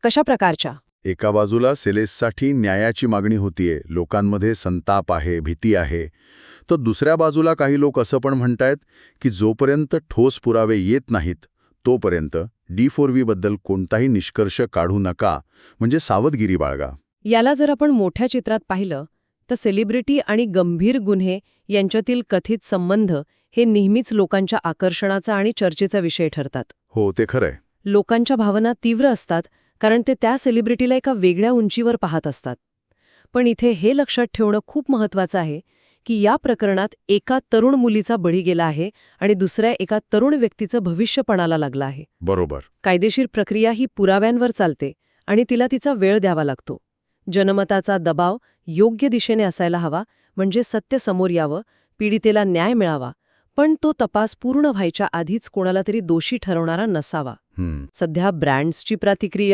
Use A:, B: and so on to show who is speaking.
A: कशा प्रकारच्या?
B: एका बाजूला सेलेससाठी न्यायाची मागणी होतीये, लोकांमध्ये संताप आहे, भीती आहे. तर दुसऱ्या बाजूला काही लोक असं पण म्हणतायत की जोपर्यंत ठोस पुरावे येत नाहीत तोपर्यंत D4V बद्दल कोणताही निष्कर्ष काढू नका, म्हणजे सावधगिरी बाळगा.
A: याला जर आपण मोठ्या चित्रात पाहिलं तर सेलिब्रिटी आणि गंभीर गुन्हे यांच्यातील कथित संबंध हे नेहमीच लोकांच्या आकर्षणाचा आणि चर्चेचा विषय ठरतात.
B: हो, ते खरंय.
A: लोकांच्या भावना तीव्र असतात कारण ते त्या सेलिब्रिटीला एका वेगळ्या उंचीवर पाहत असतात. पण इथे हे लक्षात ठेवणं खूप महत्त्वाचं आहे की या प्रकरणात एका तरुण मुलीचा बळी गेला आहे आणि दुसऱ्या एका तरुण व्यक्तीचं भविष्य पणाला लागलं आहे.
B: बरोबर.
A: कायदेशीर प्रक्रिया ही पुराव्यांवर चालते आणि तिला तिचा वेळ द्यावा लागतो. जनमताचा दबाव योग्य दिशेने असायला हवा, म्हणजे सत्य समोर यावं, पीडितेला न्याय मिळावा, पण तो तपास पूर्ण व्हायच्या आधीच कोणाला तरी दोषी ठरवणारा नसावा. सध्या ब्रँड्सची प्रतिक्रिया